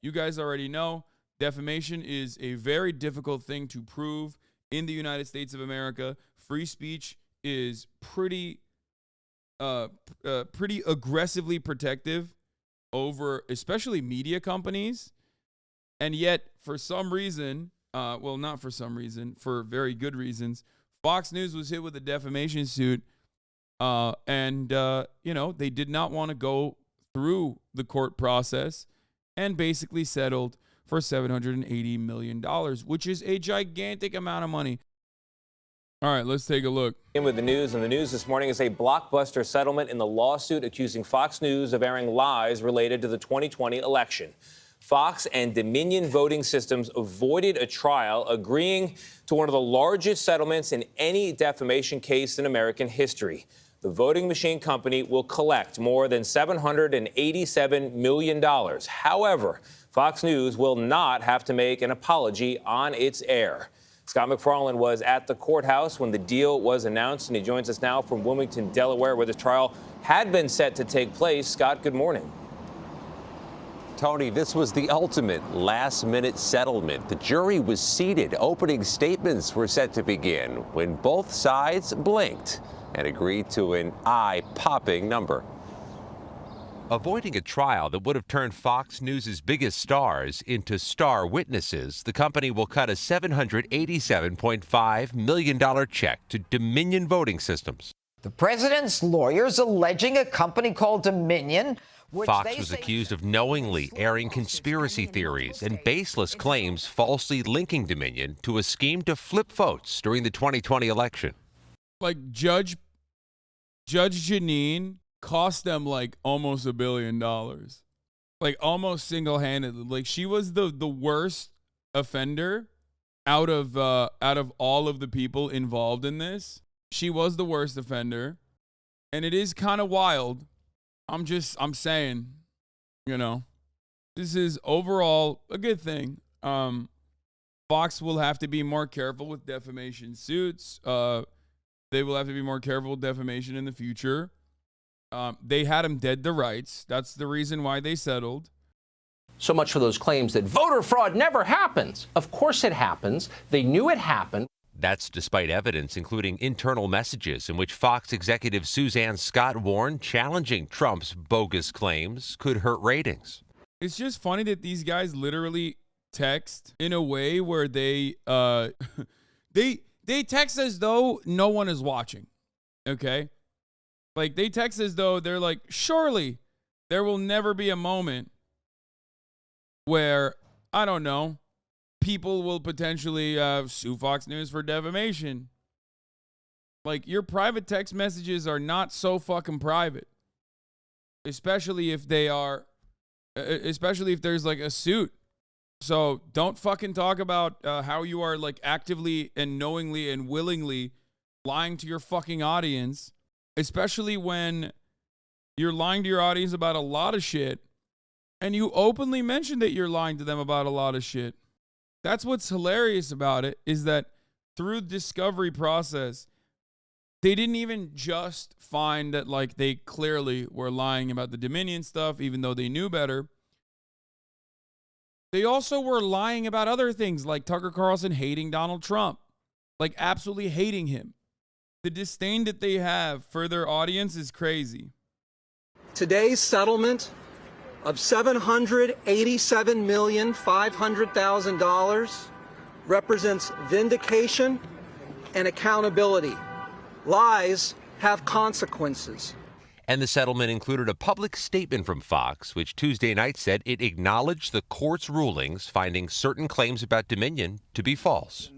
you guys already know defamation is a very difficult thing to prove in the United States of America. Free speech is pretty aggressively protective over especially media companies. And yet, for some reason, not for some reason, for very good reasons, Fox News was hit with a defamation suit. They did not want to go through the court process and basically settled for $780 million, which is a gigantic amount of money. All right, let's take a look. In with the news, and the news this morning is a blockbuster settlement in the lawsuit accusing Fox News of airing lies related to the 2020 election. Fox and Dominion Voting Systems avoided a trial, agreeing to one of the largest settlements in any defamation case in American history. The voting machine company will collect more than $787 million. However, Fox News will not have to make an apology on its air. Scott McFarland was at the courthouse when the deal was announced, and he joins us now from Wilmington, Delaware, where the trial had been set to take place. Scott, good morning. Tony, this was the ultimate last-minute settlement. The jury was seated. Opening statements were set to begin when both sides blinked and agreed to an eye-popping number. Avoiding a trial that would have turned Fox News' biggest stars into star witnesses, the company will cut a $787.5 million check to Dominion Voting Systems. The president's lawyers alleging a company called Dominion. Fox was accused of knowingly airing conspiracy theories and baseless claims, falsely linking Dominion to a scheme to flip votes during the 2020 election. Like Judge Jeanine cost them like almost $1 billion, like almost single-handedly. Like she was the worst offender out of all of the people involved in this. She was the worst offender, and it is kind of wild. I'm saying, this is overall a good thing. Fox will have to be more careful with defamation suits. They will have to be more careful with defamation in the future. They had him dead to rights. That's the reason why they settled. So much for those claims that voter fraud never happens. Of course it happens. They knew it happened. That's despite evidence, including internal messages in which Fox executive Suzanne Scott warned challenging Trump's bogus claims could hurt ratings. It's just funny that these guys literally text in a way where they text as though no one is watching. Okay? Like they text as though they're like, surely there will never be a moment where, I don't know, people will potentially sue Fox News for defamation. Like, your private text messages are not so fucking private. Especially if there's like a suit. So don't fucking talk about how you are like actively and knowingly and willingly lying to your fucking audience. Especially when you're lying to your audience about a lot of shit. And you openly mention that you're lying to them about a lot of shit. That's what's hilarious about it, is that through the discovery process, they didn't even just find that like they clearly were lying about the Dominion stuff, even though they knew better. They also were lying about other things, like Tucker Carlson hating Donald Trump, like absolutely hating him. The disdain that they have for their audience is crazy. Today's settlement of $787,500,000 represents vindication and accountability. Lies have consequences. And the settlement included a public statement from Fox, which Tuesday night said it acknowledged the court's rulings, finding certain claims about Dominion to be false.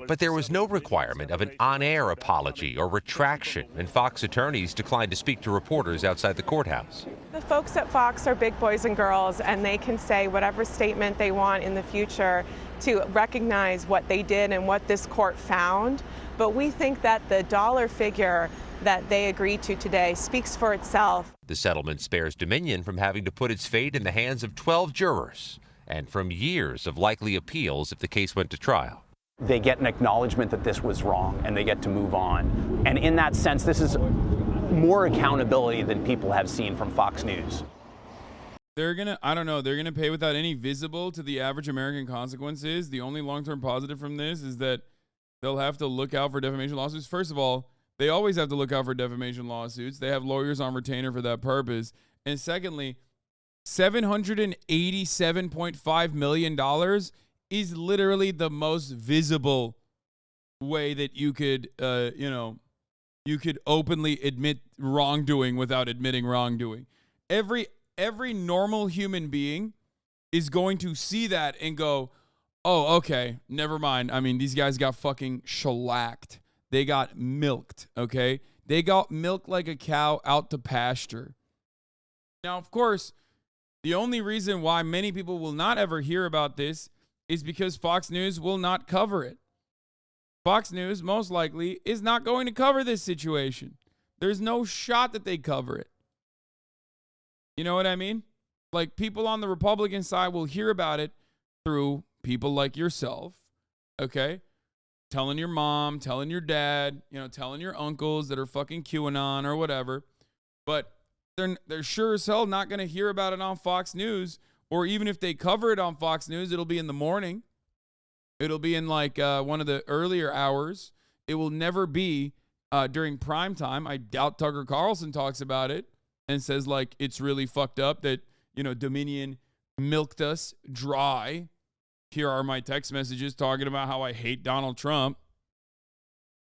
But there was no requirement of an on-air apology or retraction, and Fox attorneys declined to speak to reporters outside the courthouse. The folks at Fox are big boys and girls, and they can say whatever statement they want in the future to recognize what they did and what this court found. But we think that the dollar figure that they agreed to today speaks for itself. The settlement spares Dominion from having to put its fate in the hands of 12 jurors and from years of likely appeals if the case went to trial. They get an acknowledgement that this was wrong, and they get to move on. And in that sense, this is more accountability than people have seen from Fox News. they're going to, I don't know, they're going to pay without any visible to the average American consequences. The only long-term positive from this is that they'll have to look out for defamation lawsuits. First of all, they always have to look out for defamation lawsuits. They have lawyers on retainer for that purpose. And secondly, $787.5 million is literally the most visible way that you could, you could openly admit wrongdoing without admitting wrongdoing. Every normal human being is going to see that and go, oh, okay, never mind. I mean, these guys got fucking shellacked. They got milked, okay? They got milked like a cow out to pasture. Now, of course, the only reason why many people will not ever hear about this is because Fox News will not cover it. Fox News, most likely, is not going to cover this situation. There's no shot that they cover it. You know what I mean? Like, people on the Republican side will hear about it through people like yourself, okay? Telling your mom, telling your dad, telling your uncles that are fucking QAnon or whatever. But they're sure as hell not going to hear about it on Fox News, or even if they cover it on Fox News, it'll be in the morning. It'll be in like one of the earlier hours. It will never be during prime time. I doubt Tucker Carlson talks about it and says like it's really fucked up that, Dominion milked us dry. Here are my text messages talking about how I hate Donald Trump.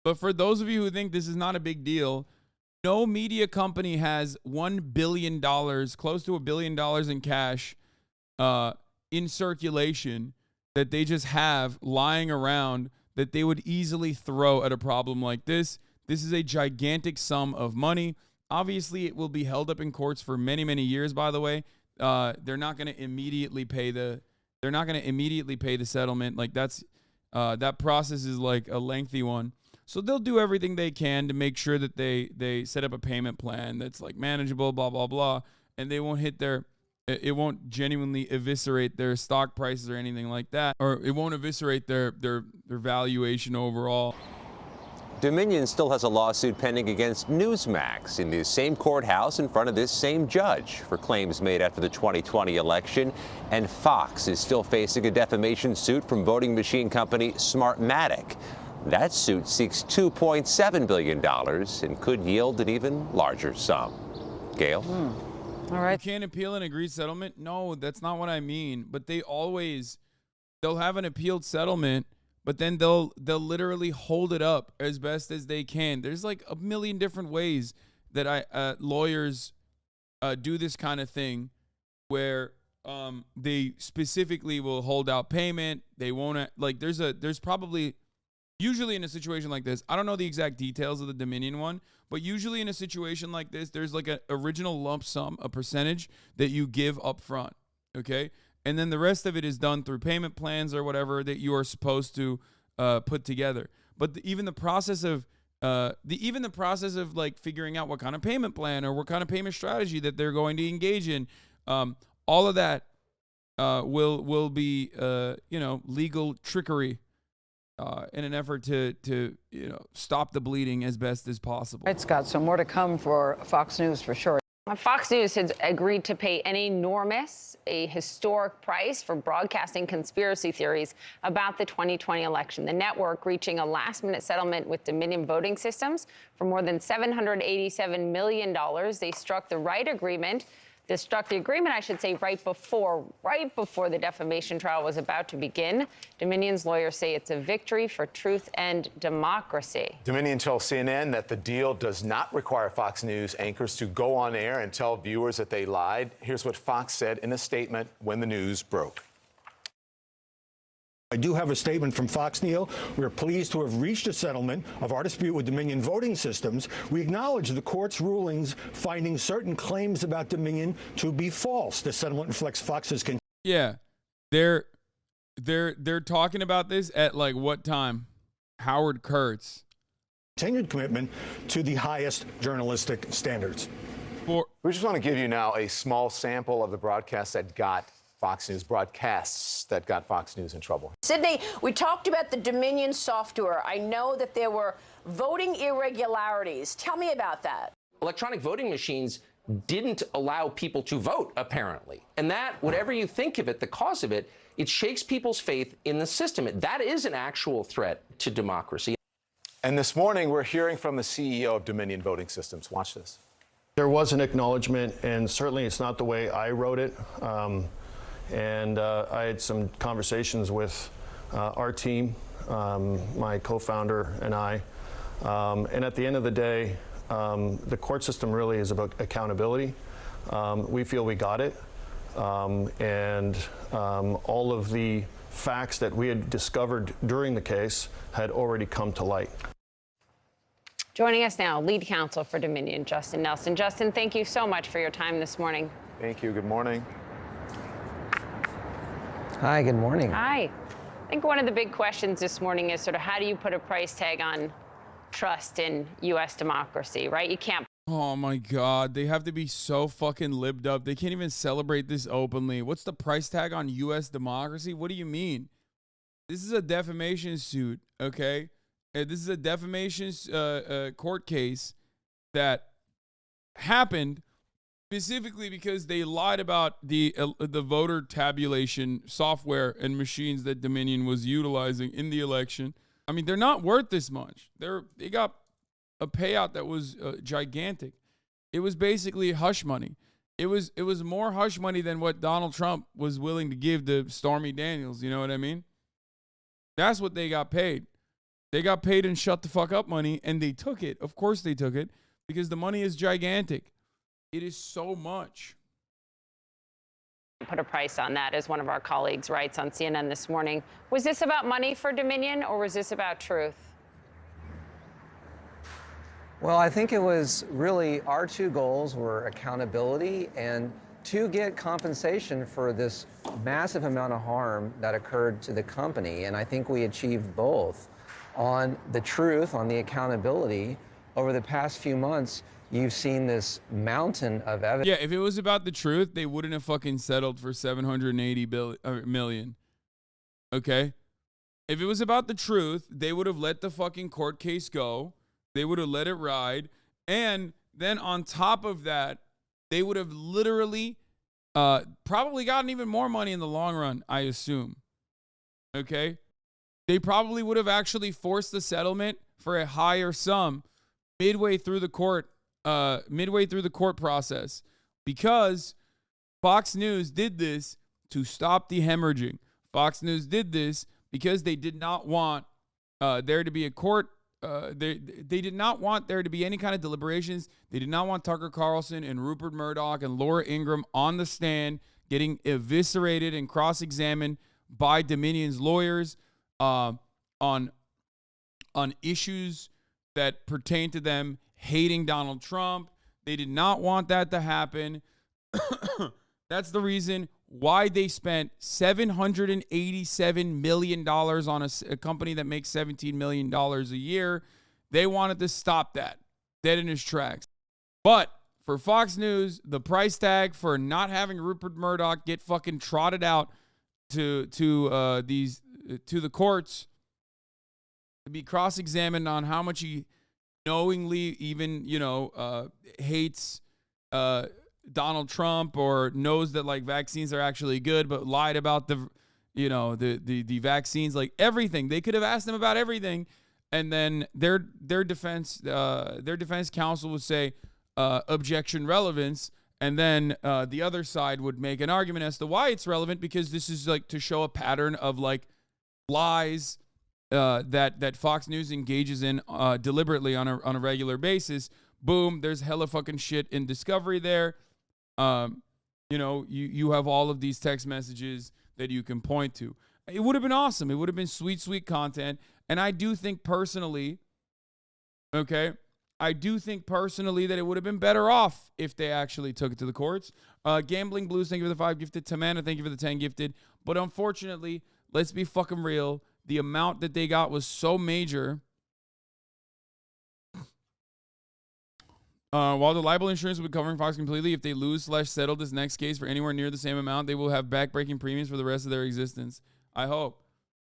But for those of you who think this is not a big deal, no media company has $1 billion, close to $1 billion in cash in circulation that they just have lying around that they would easily throw at a problem like this. This is a gigantic sum of money. Obviously, it will be held up in courts for many, many years, by the way. They're not going to immediately pay the settlement. Like that process is like a lengthy one. So they'll do everything they can to make sure that they set up a payment plan that's like manageable, blah, blah, blah. And they won't it won't genuinely eviscerate their stock prices or anything like that. Or it won't eviscerate their valuation overall. Dominion still has a lawsuit pending against Newsmax in the same courthouse in front of this same judge for claims made after the 2020 election. And Fox is still facing a defamation suit from voting machine company Smartmatic. That suit seeks $2.7 billion and could yield an even larger sum. Gail? All right. You can't appeal an agreed settlement? No, that's not what I mean. But they'll have an appealed settlement, but then they'll literally hold it up as best as they can. There's like a million different ways that lawyers do this kind of thing, where they specifically will hold out payment. They won't there's probably usually in a situation like this, I don't know the exact details of the Dominion one, but usually in a situation like this, there's like an original lump sum, a percentage that you give up front, okay? And then the rest of it is done through payment plans or whatever that you are supposed to put together. But even the process of like figuring out what kind of payment plan or what kind of payment strategy that they're going to engage in, all of that will be legal trickery in an effort to stop the bleeding as best as possible. Right, Scott. So more to come for Fox News for sure. Fox News has agreed to pay an enormous, a historic price for broadcasting conspiracy theories about the 2020 election. The network reaching a last-minute settlement with Dominion Voting Systems for more than $787 million. They struck the agreement, I should say, right before the defamation trial was about to begin. Dominion's lawyers say it's a victory for truth and democracy. Dominion told CNN that the deal does not require Fox News anchors to go on air and tell viewers that they lied. Here's what Fox said in a statement when the news broke. I do have a statement from Fox, Neil. We are pleased to have reached a settlement of our dispute with Dominion Voting Systems. We acknowledge the court's rulings finding certain claims about Dominion to be false. The settlement reflects Fox's they're talking about this at like what time? Howard Kurtz. Continued commitment to the highest journalistic standards. We just want to give you now a small sample of the broadcast that got Fox News broadcasts that got Fox News in trouble. Sydney, we talked about the Dominion software. I know that there were voting irregularities. Tell me about that. Electronic voting machines didn't allow people to vote, apparently. And that, whatever you think of it, the cause of it, it shakes people's faith in the system. That is an actual threat to democracy. And this morning, we're hearing from the CEO of Dominion Voting Systems. Watch this. There was an acknowledgement, and certainly it's not the way I wrote it. I had some conversations with our team, my co-founder and I. And at the end of the day, the court system really is about accountability. We feel we got it. All of the facts that we had discovered during the case had already come to light. Joining us now, lead counsel for Dominion, Justin Nelson. Justin, thank you so much for your time this morning. Thank you. Good morning. Hi, good morning. Hi. I think one of the big questions this morning is sort of how do you put a price tag on trust in U.S. democracy, right? You can't. Oh my God, they have to be so fucking libbed up. They can't even celebrate this openly. What's the price tag on U.S. democracy? What do you mean? This is a defamation suit, okay? This is a defamation court case that happened specifically because they lied about the voter tabulation software and machines that Dominion was utilizing in the election. I mean, they're not worth this much. They got a payout that was gigantic. It was basically hush money. It was more hush money than what Donald Trump was willing to give to Stormy Daniels. You know what I mean? That's what they got paid. They got paid and shut the fuck up money, and they took it. Of course they took it, because the money is gigantic. It is so much. Put a price on that, as one of our colleagues writes on CNN this morning. Was this about money for Dominion, or was this about truth? Well, I think it was really our two goals were accountability and to get compensation for this massive amount of harm that occurred to the company. And I think we achieved both. On the truth, on the accountability, over the past few months, you've seen this mountain of evidence. Yeah, if it was about the truth, they wouldn't have fucking settled for $780 million. Okay? If it was about the truth, they would have let the fucking court case go. They would have let it ride. And then on top of that, they would have literally probably gotten even more money in the long run, I assume. Okay? They probably would have actually forced the settlement for a higher sum midway through the court process, because Fox News did this to stop the hemorrhaging. Fox News did this because they did not want there to be a court. They did not want there to be any kind of deliberations. They did not want Tucker Carlson and Rupert Murdoch and Laura Ingraham on the stand getting eviscerated and cross-examined by Dominion's lawyers on issues that pertain to them hating Donald Trump. They did not want that to happen. That's the reason why they spent $787 million on a company that makes $17 million a year. They wanted to stop that dead in its tracks. But for Fox News, the price tag for not having Rupert Murdoch get fucking trotted out to the courts to be cross-examined on how much he knowingly even, hates Donald Trump, or knows that like vaccines are actually good, but lied about the vaccines, like everything. They could have asked them about everything, and then their defense counsel would say objection relevance, and then the other side would make an argument as to why it's relevant, because this is like to show a pattern of like lies that Fox News engages in deliberately on a regular basis. Boom, there's hella fucking shit in discovery there. You have all of these text messages that you can point to. It would have been awesome. It would have been sweet, sweet content. And I do think personally, that it would have been better off if they actually took it to the courts. Gambling Blues, thank you for the 5 gifted. Tamana, thank you for the 10 gifted. But unfortunately, let's be fucking real. The amount that they got was so major. While the libel insurance will be covering Fox completely, if they lose/settle this next case for anywhere near the same amount, they will have back-breaking premiums for the rest of their existence. I hope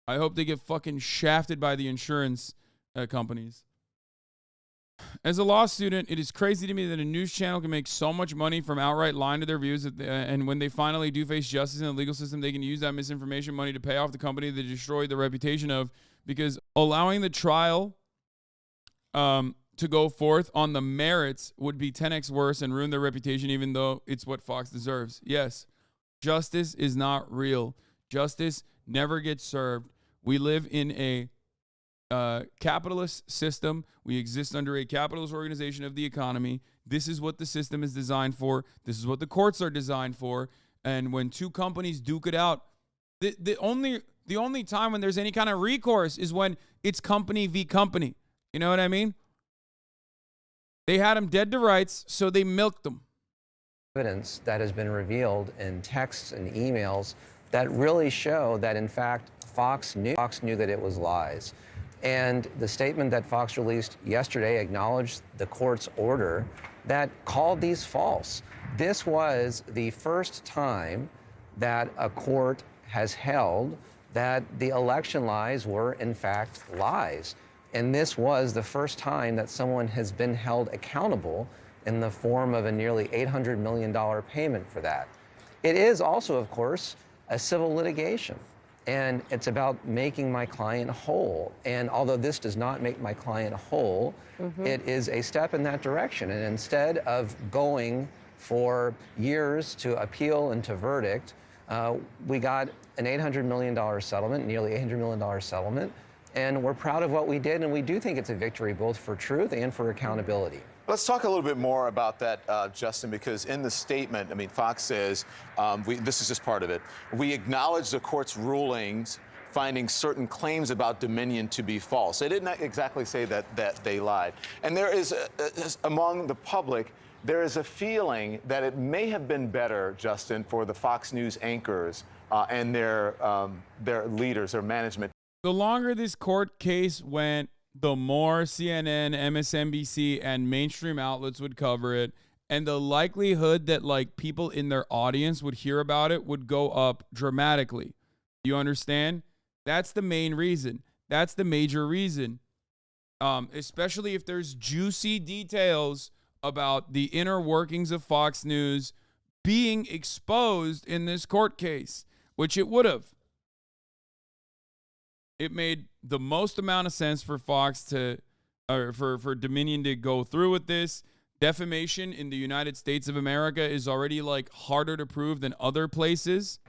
they get fucking shafted by the insurance companies. As a law student, it is crazy to me that a news channel can make so much money from outright lying to their viewers, and when they finally do face justice in the legal system, they can use that misinformation money to pay off the company they destroyed the reputation of, because allowing the trial to go forth on the merits would be 10x worse and ruin their reputation, even though it's what Fox deserves. Yes, justice is not real. Justice never gets served. We live in a capitalist system. We exist under a capitalist organization of the economy. This is what the system is designed for. This is what the courts are designed for. And when two companies duke it out, the only time when there's any kind of recourse is when it's company v. company. You know what I mean? They had them dead to rights, so they milked them. Evidence that has been revealed in texts and emails that really show that, in fact, Fox knew that it was lies. And the statement that Fox released yesterday acknowledged the court's order that called these false. This was the first time that a court has held that the election lies were, in fact, lies. And this was the first time that someone has been held accountable in the form of a nearly $800 million payment for that. It is also, of course, a civil litigation. And it's about making my client whole. And although this does not make my client whole, it is a step in that direction. And instead of going for years to appeal and to verdict, we got an $800 million settlement, nearly $800 million settlement. And we're proud of what we did. And we do think it's a victory both for truth and for accountability. Let's talk a little bit more about that, Justin, because in the statement, I mean, Fox says, this is just part of it, we acknowledge the court's rulings finding certain claims about Dominion to be false. They didn't exactly say that they lied. And there is, among the public, there is a feeling that it may have been better, Justin, for the Fox News anchors and their leaders, their management. The longer this court case went, the more CNN, MSNBC, and mainstream outlets would cover it, and the likelihood that like people in their audience would hear about it would go up dramatically. You understand? That's the main reason. That's the major reason. Especially if there's juicy details about the inner workings of Fox News being exposed in this court case, which it would have. It made the most amount of sense for Fox to, or for Dominion to go through with this. Defamation in the United States of America is already like harder to prove than other places.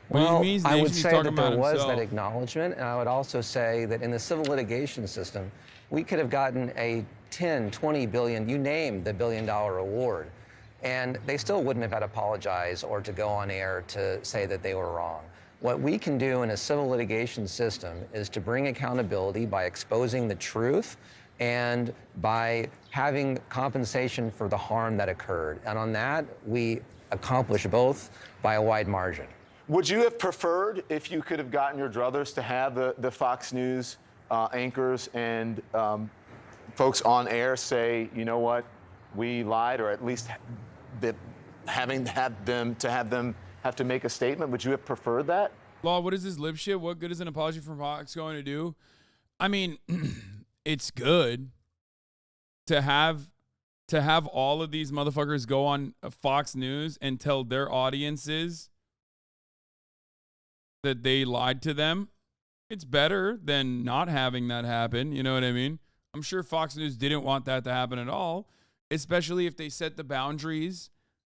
Well, I would say that there was that acknowledgement, and I would also say that in the civil litigation system, we could have gotten a 10, 20 billion, you name the billion-dollar award, and they still wouldn't have had to apologize or to go on air to say that they were wrong. What we can do in a civil litigation system is to bring accountability by exposing the truth and by having compensation for the harm that occurred. And on that, we accomplish both by a wide margin. Would you have preferred if you could have gotten your druthers to have the Fox News anchors and folks on air say, you know what, we lied, or at least having them have to make a statement? Would you have preferred that? Law, what is this lip shit? What good is an apology from Fox going to do? I mean, it's good to have all of these motherfuckers go on Fox News and tell their audiences that they lied to them. It's better than not having that happen. You know what I mean? I'm sure Fox News didn't want that to happen at all, especially if they set the boundaries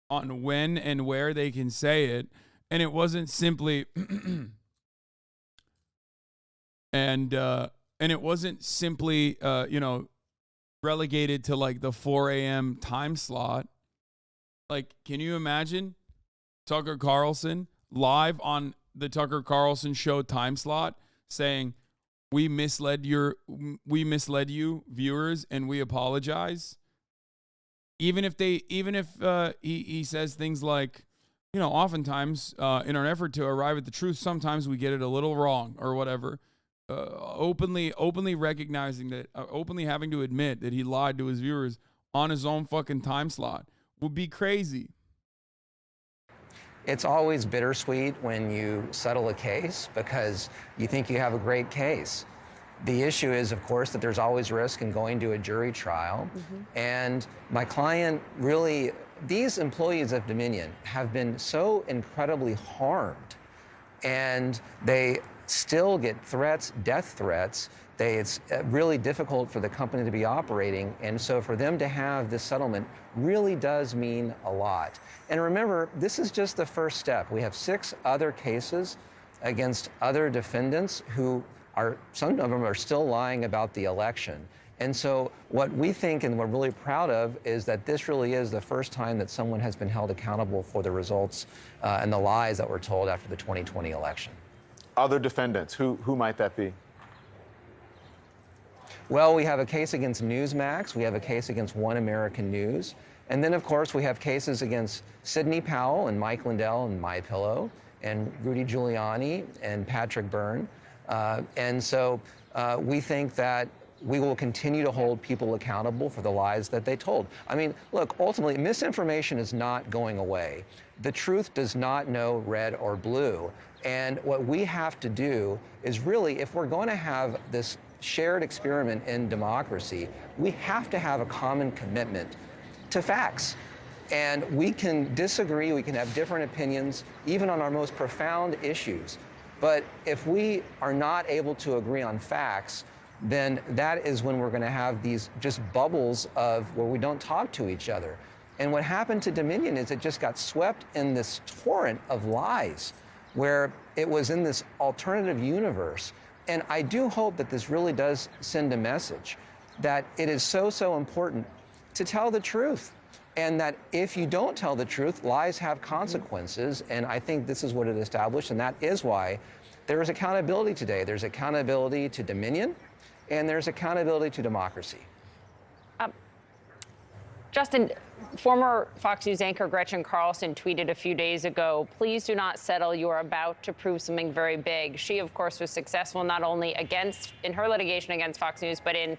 on when and where they can say it. And it wasn't simply and it wasn't simply relegated to like the 4 a.m. time slot. Like, can you imagine Tucker Carlson live on the Tucker Carlson show time slot saying, we misled you viewers, and we apologize? Even if he says things like, you know, oftentimes in our effort to arrive at the truth, sometimes we get it a little wrong or whatever. Openly recognizing that, openly having to admit that he lied to his viewers on his own fucking time slot would be crazy. It's always bittersweet when you settle a case because you think you have a great case. The issue is, of course, that there's always risk in going to a jury trial. And my client really, these employees of Dominion have been so incredibly harmed, and they still get threats, death threats. It's really difficult for the company to be operating. And so for them to have this settlement really does mean a lot. And remember, this is just the first step. We have 6 other cases against other defendants who are, some of them are still lying about the election. And so what we think and we're really proud of is that this really is the first time that someone has been held accountable for the results and the lies that were told after the 2020 election. Other defendants, who might that be? Well, we have a case against Newsmax. We have a case against One American News. And then, of course, we have cases against Sidney Powell and Mike Lindell and MyPillow and Rudy Giuliani and Patrick Byrne. And so we think that we will continue to hold people accountable for the lies that they told. I mean, look, ultimately, misinformation is not going away. The truth does not know red or blue. And what we have to do is really, if we're going to have this shared experiment in democracy, we have to have a common commitment to facts. And we can disagree, we can have different opinions, even on our most profound issues. But if we are not able to agree on facts, then that is when we're going to have these just bubbles of where we don't talk to each other. And what happened to Dominion is it just got swept in this torrent of lies, where it was in this alternative universe. And I do hope that this really does send a message that it is so important to tell the truth. And that if you don't tell the truth, lies have consequences. And I think this is what it established. And that is why there is accountability today. There's accountability to Dominion, and there's accountability to democracy. Justin, former Fox News anchor Gretchen Carlson tweeted a few days ago, "Please do not settle. You are about to prove something very big." She, of course, was successful not only in her litigation against Fox News, but in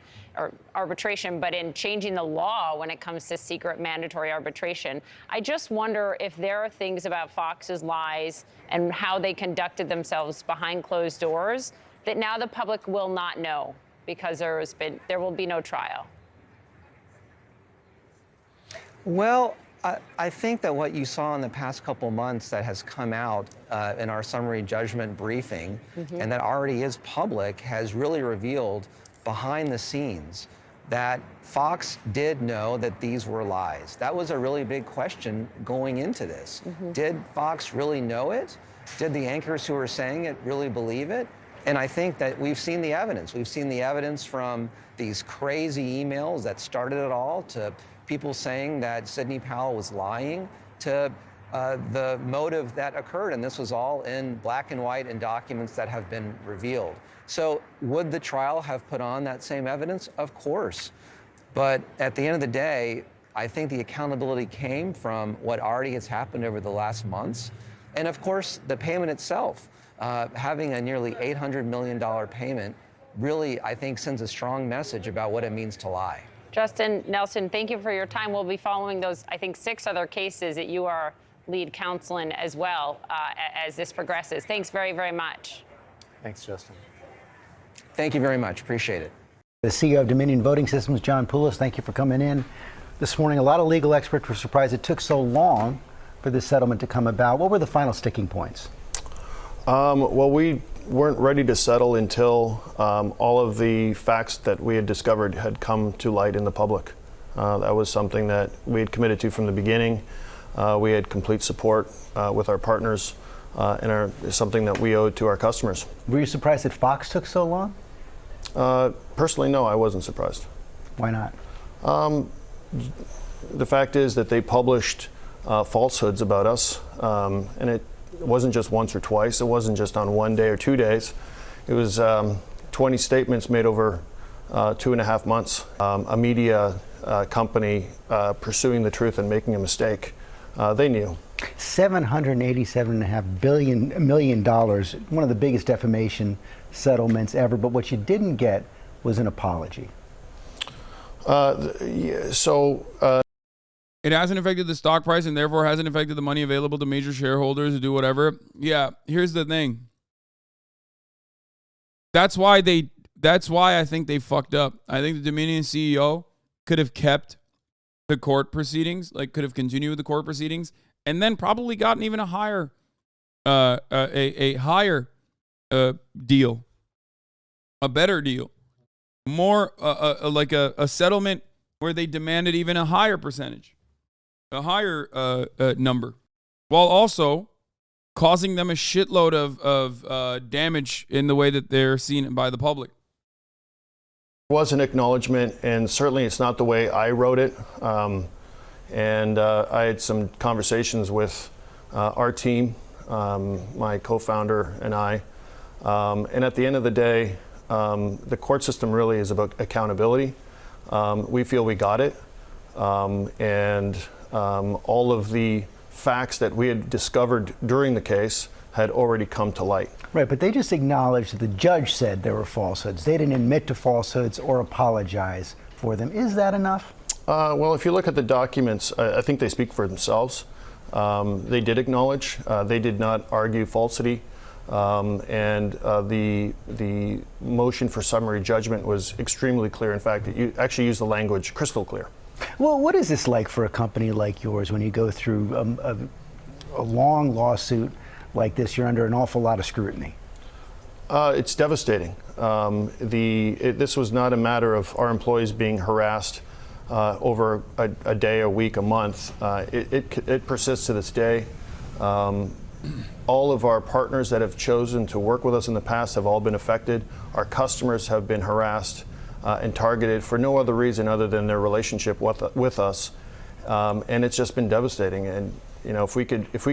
arbitration, but in changing the law when it comes to secret mandatory arbitration. I just wonder if there are things about Fox's lies and how they conducted themselves behind closed doors that now the public will not know because there will be no trial. Well, I think that what you saw in the past couple months that has come out in our summary judgment briefing and that already is public has really revealed behind the scenes that Fox did know that these were lies. That was a really big question going into this. Did Fox really know it? Did the anchors who were saying it really believe it? And I think that we've seen the evidence. We've seen the evidence from these crazy emails that started it all to people saying that Sidney Powell was lying to the motive that occurred. And this was all in black and white in documents that have been revealed. So would the trial have put on that same evidence? Of course. But at the end of the day, I think the accountability came from what already has happened over the last months. And of course, the payment itself, having a nearly $800 million payment really, I think, sends a strong message about what it means to lie. Justin Nelson, thank you for your time. We'll be following those, I think, 6 other cases that you are lead counsel in as well as this progresses. Thanks very, very much. Thanks, Justin. Thank you very much. Appreciate it. The CEO of Dominion Voting Systems, John Poulos, thank you for coming in this morning. A lot of legal experts were surprised it took so long for this settlement to come about. What were the final sticking points? Well, we weren't ready to settle until all of the facts that we had discovered had come to light in the public. That was something that we had committed to from the beginning. We had complete support with our partners and something that we owed to our customers. Were you surprised that Fox took so long? Personally, no, I wasn't surprised. Why not? The fact is that they published falsehoods about us, and it wasn't just once or twice. It wasn't just on one day or 2 days. It was 20 statements made over 2.5 months. A media company pursuing the truth and making a mistake. They knew. $787.5 million, one of the biggest defamation settlements ever. But what you didn't get was an apology. It hasn't affected the stock price and therefore hasn't affected the money available to major shareholders to do whatever. Yeah, here's the thing. That's why they that's why I think they fucked up. I think the Dominion CEO could have kept the court proceedings, like could have continued with the court proceedings, and then probably gotten even a higher, deal, a better deal, more like a settlement where they demanded even a higher percentage, a higher number, while also causing them a shitload of damage in the way that they're seen by the public. Was an acknowledgement, and certainly it's not the way I wrote it. And I had some conversations with our team, my co-founder and I. And at the end of the day, the court system really is about accountability. We feel we got it. And all of the facts that we had discovered during the case had already come to light. Right, but they just acknowledged that the judge said there were falsehoods. They didn't admit to falsehoods or apologize for them. Is that enough? Well, if you look at the documents, I think they speak for themselves. They did acknowledge. They did not argue falsity. And the motion for summary judgment was extremely clear. In fact, you actually used the language crystal clear. Well, what is this like for a company like yours when you go through a long lawsuit like this? You're under an awful lot of scrutiny. It's devastating. This was not a matter of our employees being harassed over a day, a week, a month. It persists to this day. All of our partners that have chosen to work with us in the past have all been affected. Our customers have been harassed and targeted for no other reason other than their relationship with us. And it's just been devastating. And you know, if we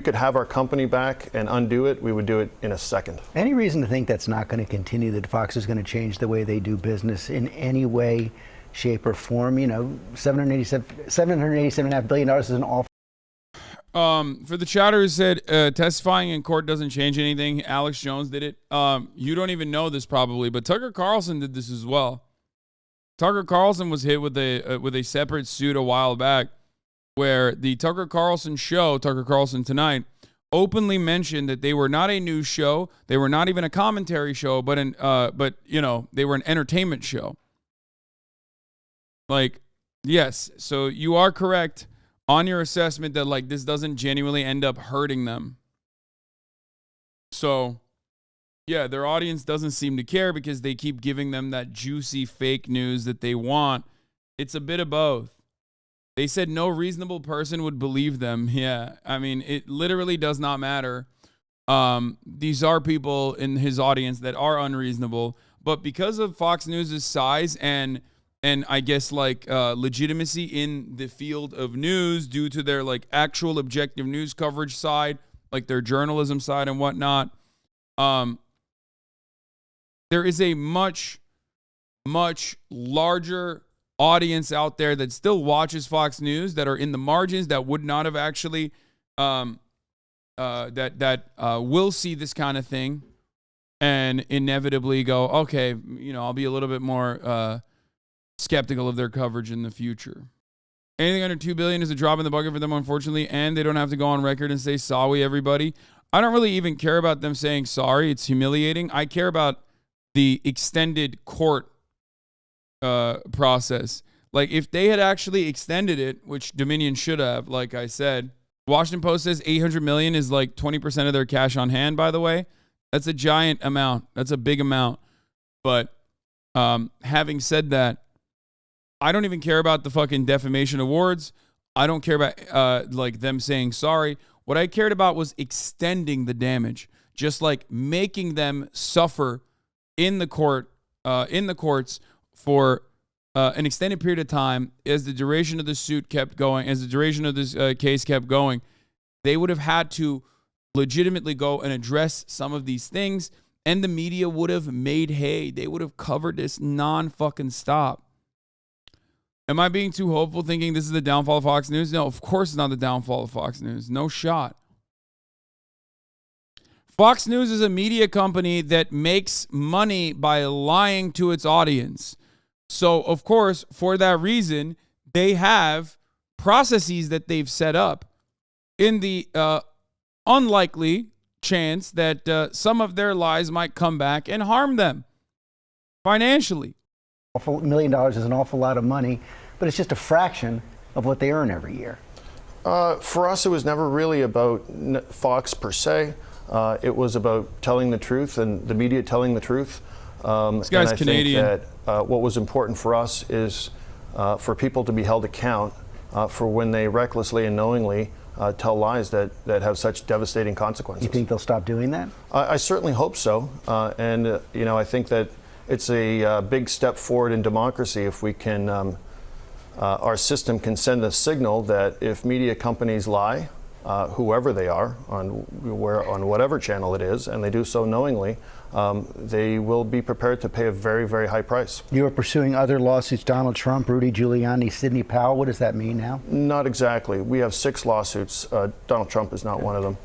could have our company back and undo it, we would do it in a second. Any reason to think that's not going to continue, that Fox is going to change the way they do business in any way, shape, or form? You know, $787.5 billion is an awful. For the chatter who said testifying in court doesn't change anything, Alex Jones did it. You don't even know this probably, but Tucker Carlson did this as well. Tucker Carlson was hit with a separate suit a while back, where the Tucker Carlson show, Tucker Carlson Tonight, openly mentioned that they were not a news show, they were not even a commentary show, but you know, they were an entertainment show. Like, yes, so you are correct on your assessment that like this doesn't genuinely end up hurting them. So, yeah, their audience doesn't seem to care because they keep giving them that juicy fake news that they want. It's a bit of both. They said no reasonable person would believe them. Yeah, I mean, it literally does not matter. These are people in his audience that are unreasonable, but because of Fox News' size and I guess like legitimacy in the field of news due to their like actual objective news coverage side, like their journalism side and whatnot, there is a much, much larger audience out there that still watches Fox News, that are in the margins, that would not have actually will see this kind of thing and inevitably go, okay, you know, I'll be a little bit more skeptical of their coverage in the future. Anything under $2 billion is a drop in the bucket for them, unfortunately, and they don't have to go on record and say sorry, everybody. I don't really even care about them saying sorry. It's humiliating. I care about the extended court process. Like, if they had actually extended it, which Dominion should have, like I said. Washington Post says $800 million is like 20% of their cash on hand, by the way. That's a giant amount. That's a big amount. But having said that, I don't even care about the fucking defamation awards. I don't care about like them saying sorry. What I cared about was extending the damage, just like making them suffer in the courts for an extended period of time as the duration of the suit kept going, as the duration of this case kept going. They would have had to legitimately go and address some of these things, and the media would have made hay. They would have covered this non-fucking stop. Am I being too hopeful thinking this is the downfall of Fox News? No, of course it's not the downfall of Fox News. No shot. Fox News is a media company that makes money by lying to its audience. So, of course, for that reason, they have processes that they've set up in the unlikely chance that some of their lies might come back and harm them. financially. $1 million is an awful lot of money, but it's just a fraction of what they earn every year. For us, it was never really about Fox per se. It was about telling the truth and the media telling the truth. This guy's and I Canadian. think that what was important for us is for people to be held account for when they recklessly and knowingly tell lies that have such devastating consequences. You think they'll stop doing that? I certainly hope so. And I think that it's a big step forward in democracy if we can, our system can send a signal that if media companies lie, whoever they are, on whatever channel it is, and they do so knowingly, they will be prepared to pay a very, very high price. You are pursuing other lawsuits, Donald Trump, Rudy Giuliani, Sidney Powell. What does that mean now? Not exactly. We have 6 lawsuits. Donald Trump is not one of them.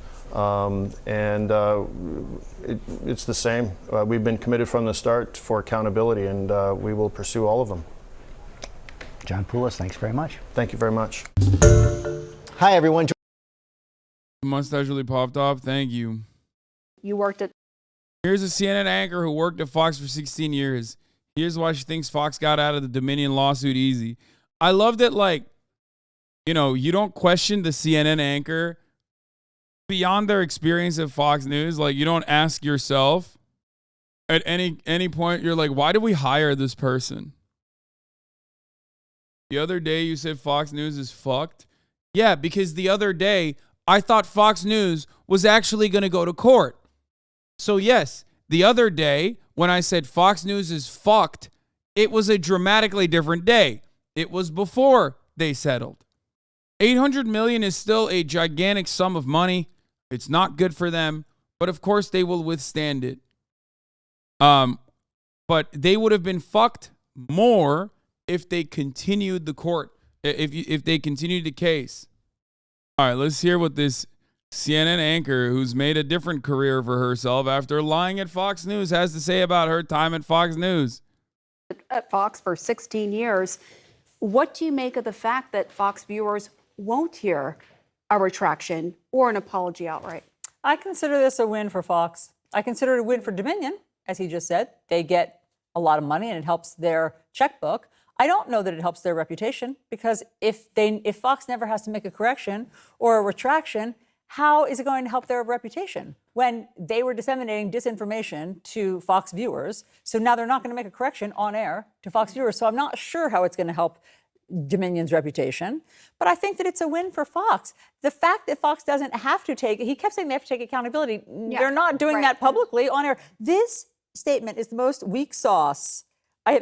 It's the same. We've been committed from the start for accountability, and we will pursue all of them. John Poulos, thanks very much. Thank you very much. Hi, everyone. The mustache really popped off. Thank you. You worked at... Here's a CNN anchor who worked at Fox for 16 years. Here's why she thinks Fox got out of the Dominion lawsuit easy. I love that, you don't question the CNN anchor beyond their experience at Fox News. Like, you don't ask yourself at any point, you're like, why did we hire this person? The other day you said Fox News is fucked. Yeah, because the other day I thought Fox News was actually going to go to court. So yes, the other day when I said Fox News is fucked, it was a dramatically different day. It was before they settled. $800 million is still a gigantic sum of money. It's not good for them, but of course they will withstand it. But they would have been fucked more if they continued the court, if they continued the case. All right, let's hear what this CNN anchor who's made a different career for herself after lying at Fox News has to say about her time at Fox News. At Fox for 16 years. What do you make of the fact that Fox viewers won't hear a retraction or an apology outright? I consider this a win for Fox. I consider it a win for Dominion, as he just said. They get a lot of money and it helps their checkbook. I don't know that it helps their reputation, because if Fox never has to make a correction or a retraction, how is it going to help their reputation when they were disseminating disinformation to Fox viewers? So now they're not going to make a correction on air to Fox viewers. So I'm not sure how it's going to help Dominion's reputation, but I think that it's a win for Fox. The fact that Fox doesn't have to he kept saying they have to take accountability. Yeah, they're not doing that publicly on air. This statement is the most weak sauce. They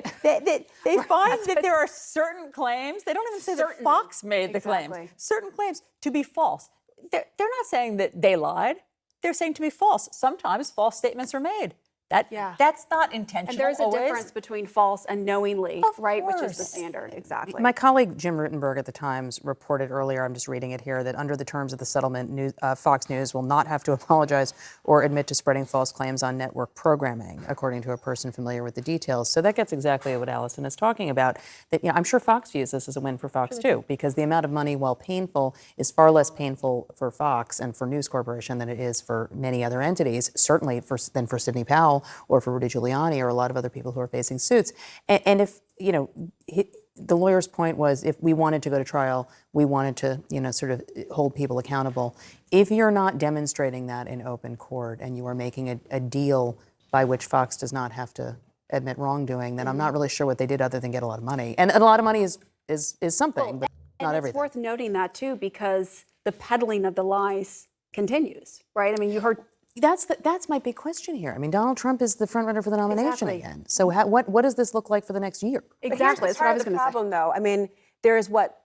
find that there are certain claims. They don't even say that Fox made the claims. Certain claims to be false. They're not saying that they lied. They're saying to be false. Sometimes false statements are made. That's not intentional. And there's a difference between false and knowingly, right? Which is the standard. Exactly. My colleague Jim Rutenberg at the Times reported earlier, I'm just reading it here, that under the terms of the settlement, Fox News will not have to apologize or admit to spreading false claims on network programming, according to a person familiar with the details. So that gets exactly at what Allison is talking about. That I'm sure Fox views this as a win for Fox too, because the amount of money, while painful, is far less painful for Fox and for News Corporation than it is for many other entities, certainly than for Sidney Powell or for Rudy Giuliani or a lot of other people who are facing suits. And if, the lawyer's point was, if we wanted to go to trial, we wanted to, sort of hold people accountable. If you're not demonstrating that in open court and you are making a deal by which Fox does not have to admit wrongdoing, then I'm not really sure what they did other than get a lot of money. And a lot of money is something, but not everything. It's worth noting that too, because the peddling of the lies continues, right? I mean, you heard. That's my big question here. I mean, Donald Trump is the front runner for the nomination again. So what does this look like for the next year? Exactly. That's what I was going to say. Problem, though. I mean, there is what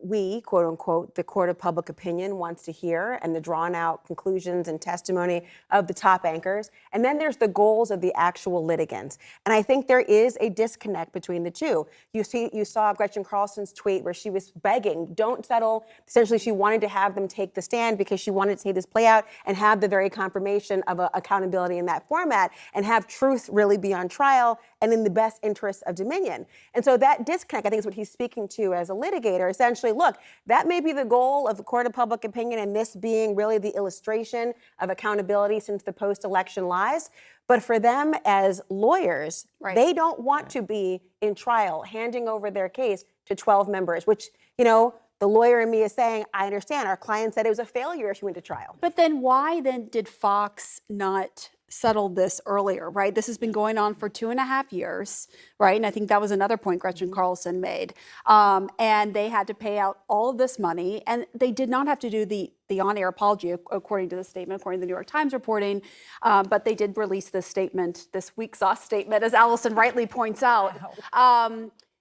we, quote unquote, the court of public opinion wants to hear, and the drawn out conclusions and testimony of the top anchors. And then there's the goals of the actual litigants. And I think there is a disconnect between the two. You saw Gretchen Carlson's tweet where she was begging, don't settle. Essentially, she wanted to have them take the stand because she wanted to see this play out and have the very confirmation of accountability in that format and have truth really be on trial and in the best interest of Dominion. And so that disconnect, I think, is what he's speaking to as a litigator. Essentially, actually, look, that may be the goal of the court of public opinion, and this being really the illustration of accountability since the post-election lies. But for them as lawyers, they don't want to be in trial, handing over their case to 12 members, which, you know, the lawyer in me is saying, I understand. Our client said it was a failure if she went to trial. But then why then did Fox not settle this earlier, right? This has been going on for 2.5 years, right? And I think that was another point Gretchen Carlson made. And they had to pay out all of this money, and they did not have to do the on-air apology, according to the statement, according to the New York Times reporting. But they did release this statement, this weak sauce statement, as Allison rightly points out.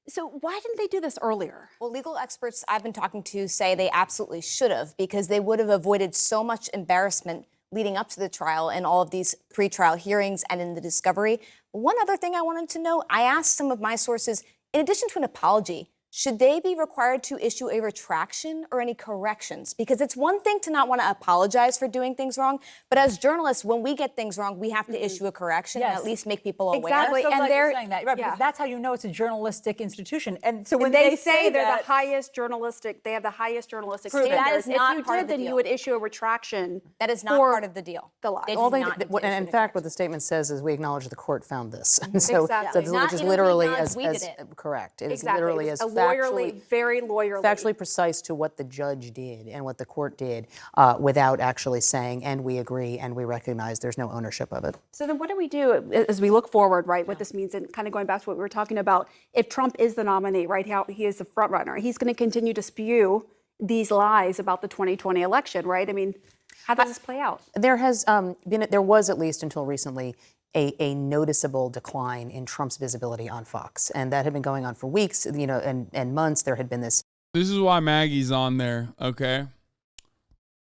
So why didn't they do this earlier? Well, legal experts I've been talking to say they absolutely should have, because they would have avoided so much embarrassment leading up to the trial and all of these pre-trial hearings and in the discovery. One other thing I wanted to know, I asked some of my sources, in addition to an apology, should they be required to issue a retraction or any corrections? Because it's one thing to not want to apologize for doing things wrong, but as journalists, when we get things wrong, we have to issue a correction and at least make people aware. Exactly, So and they're saying that, right? Because that's how you know it's a journalistic institution. And so when they say they're the highest journalistic, they have the highest journalistic standards. That is not if you part did, of the then deal. you would issue a retraction. That is not part of the deal. The lie. They All do they, not and in fact, what the statement says is we acknowledge the court found this. So, Exactly. which is literally as correct. It is literally as a lawyerly, very lawyerly. Factually precise to what the judge did and what the court did without actually saying, and we agree and we recognize there's no ownership of it. So then what do we do as we look forward, right, what this means, and kind of going back to what we were talking about, if Trump is the nominee, right, how he is the front runner, he's going to continue to spew these lies about the 2020 election, right? I mean, how does this play out? There has there was, at least until recently, a noticeable decline in Trump's visibility on Fox. And that had been going on for weeks, you know, and months. There had been this. This is why Maggie's on there, okay?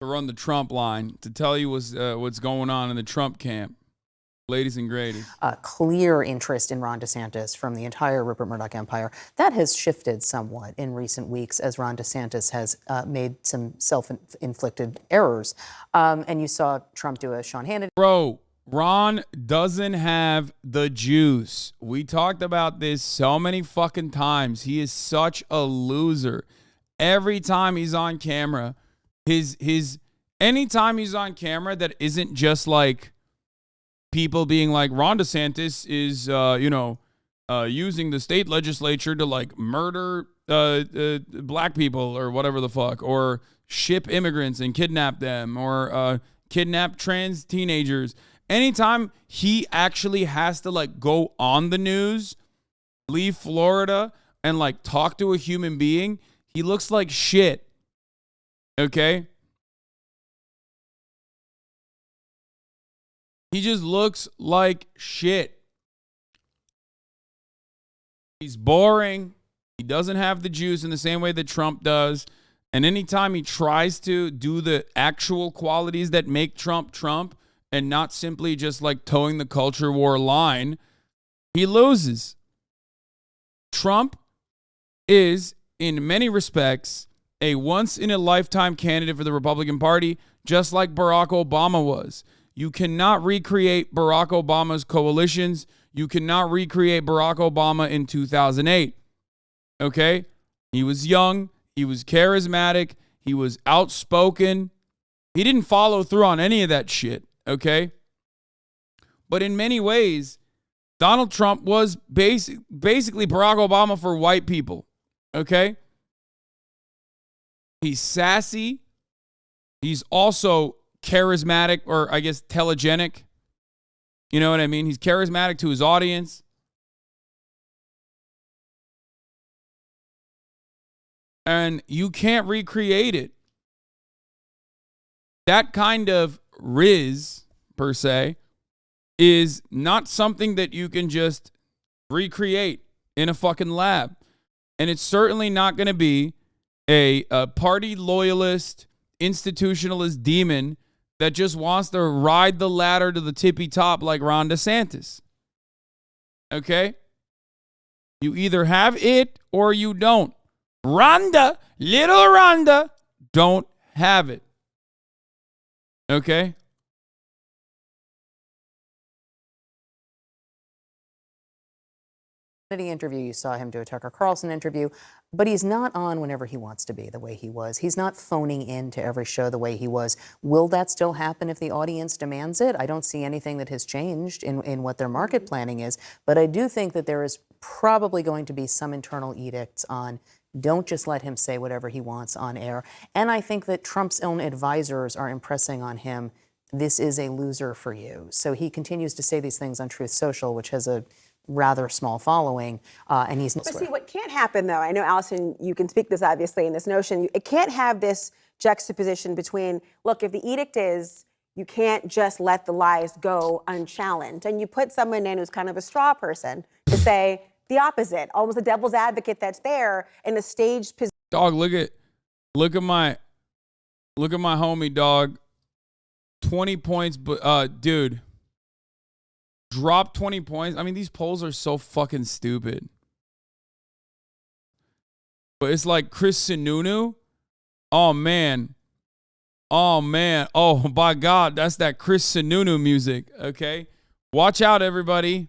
To run the Trump line, to tell you what's going on in the Trump camp. Ladies and greatest. Clear interest in Ron DeSantis from the entire Rupert Murdoch empire. That has shifted somewhat in recent weeks as Ron DeSantis has made some self-inflicted errors. And you saw Trump do a Sean Hannity. Bro, Ron doesn't have the juice. We talked about this so many fucking times. He is such a loser. Every time he's on camera, anytime he's on camera that isn't just like people being like, Ron DeSantis is, using the state legislature to like murder black people or whatever the fuck, or ship immigrants and kidnap them, or kidnap trans teenagers. Anytime he actually has to like go on the news, leave Florida and like talk to a human being, he looks like shit. Okay? He just looks like shit. He's boring. He doesn't have the juice in the same way that Trump does. And anytime he tries to do the actual qualities that make Trump Trump and not simply just like towing the culture war line, he loses. Trump is, in many respects, a once-in-a-lifetime candidate for the Republican Party, just like Barack Obama was. You cannot recreate Barack Obama's coalitions. You cannot recreate Barack Obama in 2008. Okay? He was young. He was charismatic. He was outspoken. He didn't follow through on any of that shit. Okay? But in many ways, Donald Trump was basically Barack Obama for white people. Okay? He's sassy. He's also charismatic, or I guess telegenic. You know what I mean? He's charismatic to his audience. And you can't recreate it. That kind of riz, per se, is not something that you can just recreate in a fucking lab. And it's certainly not going to be a party loyalist, institutionalist demon that just wants to ride the ladder to the tippy top like Ron DeSantis. Okay? You either have it or you don't. Rhonda, little Rhonda, don't have it. Okay? interview. You saw him do a Tucker Carlson interview, but he's not on whenever he wants to be the way he was. He's not phoning in to every show the way he was. Will that still happen if the audience demands it? I don't see anything that has changed in what their market planning is, but I do think that there is probably going to be some internal edicts on don't just let him say whatever he wants on air. And I think that Trump's own advisors are impressing on him, this is a loser for you. So he continues to say these things on Truth Social, which has a rather small following, and he's not. But see, what can't happen, though, I know, Allison, you can speak this, obviously, in this notion, it can't have this juxtaposition between, look, if the edict is you can't just let the lies go unchallenged, and you put someone in who's kind of a straw person to say the opposite, almost a devil's advocate that's there in a staged position. Dog, look at my homie, dog. 20 points, but dude. Drop 20 points. I mean, these polls are so fucking stupid. But it's like Chris Sununu. Oh, man. Oh, my God. That's that Chris Sununu music, okay? Watch out, everybody.